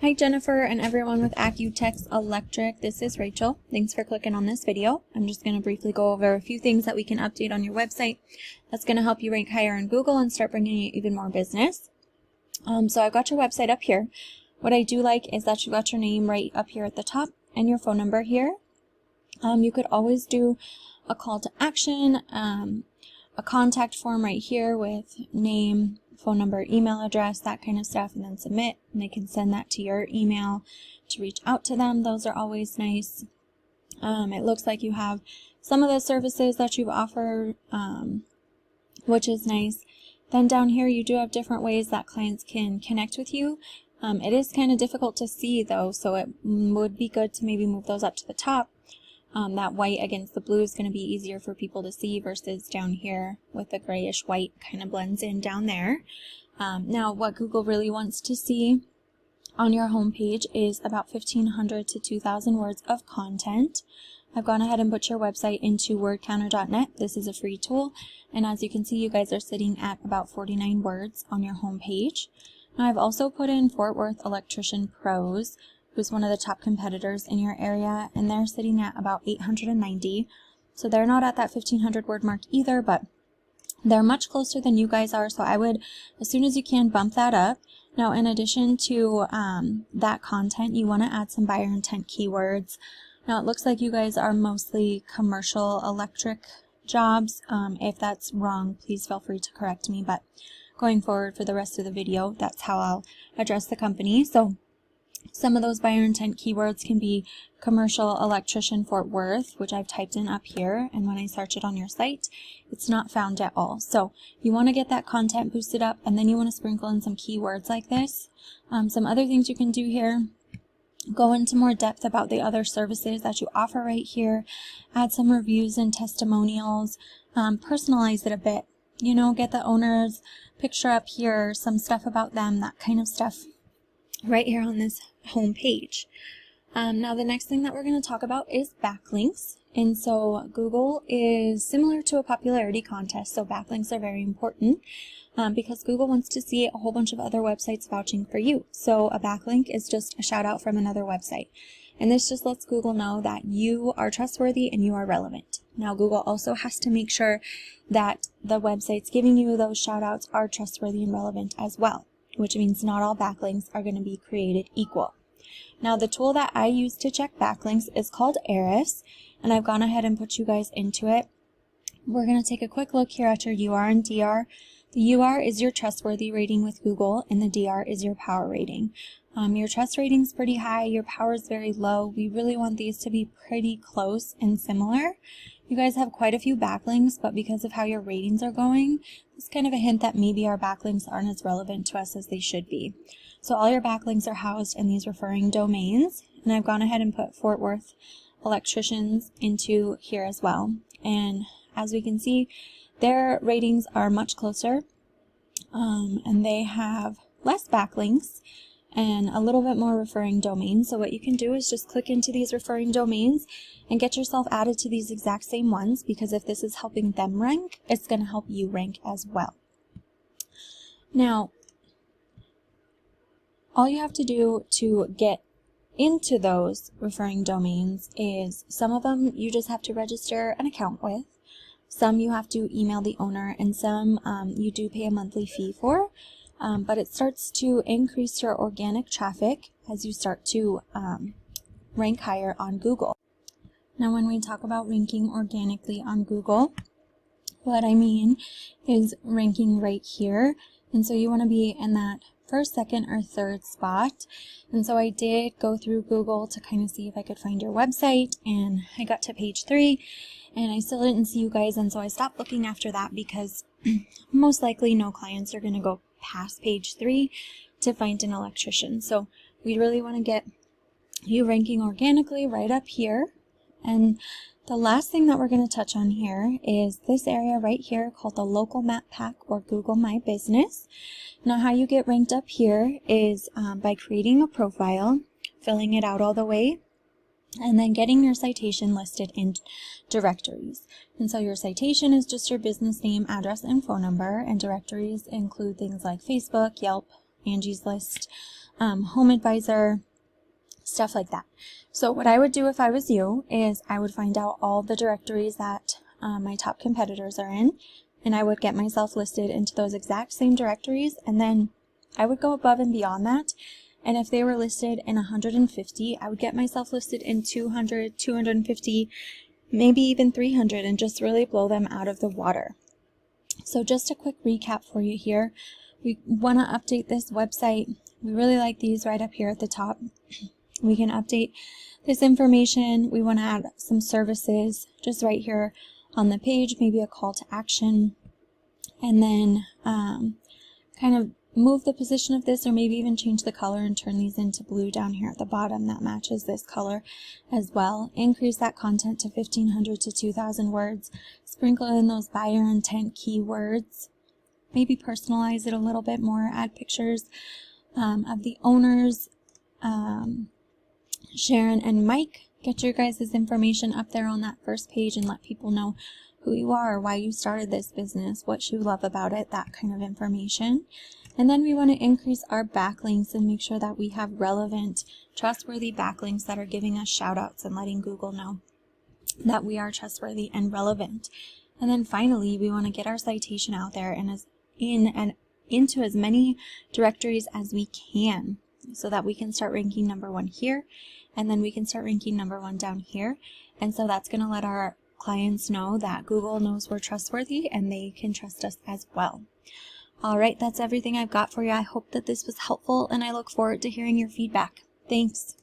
Hi Jennifer and everyone with AccuTex Electric. This is Rachel. Thanks for clicking on this video. I'm just going to briefly go over a few things that we can update on your website that's going to help you rank higher in Google and start bringing you even more business. So I've got your website up here. What I do like is that you got your name right up here at the top and your phone number here. You could always do a call to action, a contact form right here with name, phone number, email address, that kind of stuff, and then submit, and they can send that to your email to reach out to them. Those are always nice. It looks like you have some of the services that you've offered, which is nice. Then down here you do have different ways that clients can connect with you. It is kind of difficult to see though, so it would be good to maybe move those up to the top. That white against the blue is going to be easier for people to see versus down here with the grayish white kind of blends in down there. Now what Google really wants to see on your home page is about 1,500 to 2,000 words of content. I've gone ahead and put your website into wordcounter.net. This is a free tool, and as you can see, you guys are sitting at about 49 words on your home page. Now I've also put in Fort Worth Electrician Pros, who's one of the top competitors in your area, and they're sitting at about 890. So they're not at that 1,500 word mark either, but they're much closer than you guys are, so I would, as soon as you can, bump that up. Now in addition to that content, you want to add some buyer intent keywords. Now it looks like you guys are mostly commercial electric jobs. If that's wrong, please feel free to correct me, but going forward for the rest of the video, that's how I'll address the company. So some of those buyer intent keywords can be commercial electrician Fort Worth, which I've typed in up here, and when I search it on your site, it's not found at all. So you want to get that content boosted up, and then you want to sprinkle in some keywords like this. Some other things you can do here: go into more depth about the other services that you offer right here, add some reviews and testimonials, personalize it a bit, you know, get the owner's picture up here, some stuff about them, that kind of stuff right here on this home page. Now the next thing that we're going to talk about is backlinks. And so Google is similar to a popularity contest, so backlinks are very important because Google wants to see a whole bunch of other websites vouching for you. So a backlink is just a shout out from another website, and this just lets Google know that you are trustworthy and you are relevant. Now Google also has to make sure that the websites giving you those shout outs are trustworthy and relevant as well, which means not all backlinks are going to be created equal. Now the tool that I use to check backlinks is called Eris, and I've gone ahead and put you guys into it. We're going to take a quick look here at your UR and DR. The UR is your trustworthy rating with Google, and the DR is your power rating. Your trust rating is pretty high, your power is very low. We really want these to be pretty close and similar. You guys have quite a few backlinks, but because of how your ratings are going, it's kind of a hint that maybe our backlinks aren't as relevant to us as they should be. So all your backlinks are housed in these referring domains, and I've gone ahead and put Fort Worth Electricians into here as well. And as we can see, their ratings are much closer, and they have less backlinks and a little bit more referring domains. So what you can do is just click into these referring domains and get yourself added to these exact same ones, because if this is helping them rank, it's going to help you rank as well. Now, all you have to do to get into those referring domains is, some of them you just have to register an account with, some you have to email the owner, and some you do pay a monthly fee for. But it starts to increase your organic traffic as you start to rank higher on Google. Now when we talk about ranking organically on Google, what I mean is ranking right here. And so you want to be in that first, second, or third spot. And so I did go through Google to kind of see if I could find your website, and I got to page 3 and I still didn't see you guys, and so I stopped looking after that because most likely no clients are going to go past page 3 to find an electrician. So we really want to get you ranking organically right up here. And the last thing that we're going to touch on here is this area right here called the Local Map Pack or Google My Business. Now how you get ranked up here is by creating a profile, filling it out all the way, and then getting your citation listed in directories. And so your citation is just your business name, address, and phone number, and directories include things like Facebook, Yelp, Angie's List, home advisor, stuff like that. So what I would do if I was you is I would find out all the directories that my top competitors are in, and I would get myself listed into those exact same directories, and then I would go above and beyond that. And if they were listed in 150, I would get myself listed in 200, 250, maybe even 300, and just really blow them out of the water. So just a quick recap for you here. We want to update this website. We really like these right up here at the top. We can update this information. We want to add some services just right here on the page, maybe a call to action, and then kind of move the position of this, or maybe even change the color and turn these into blue down here at the bottom that matches this color as well. Increase that content to 1,500 to 2,000 words. Sprinkle in those buyer intent keywords. Maybe personalize it a little bit more. Add pictures of the owners, Sharon and Mike. Get your guys' information up there on that first page and let people know who you are, why you started this business, what you love about it, that kind of information. And then we want to increase our backlinks and make sure that we have relevant, trustworthy backlinks that are giving us shout outs and letting Google know that we are trustworthy and relevant. And then finally, we want to get our citation out there and into as many directories as we can, so that we can start ranking #1 here, and then we can start ranking #1 down here. And so that's going to let our clients know that Google knows we're trustworthy and they can trust us as well. All right, that's everything I've got for you. I hope that this was helpful, and I look forward to hearing your feedback. Thanks.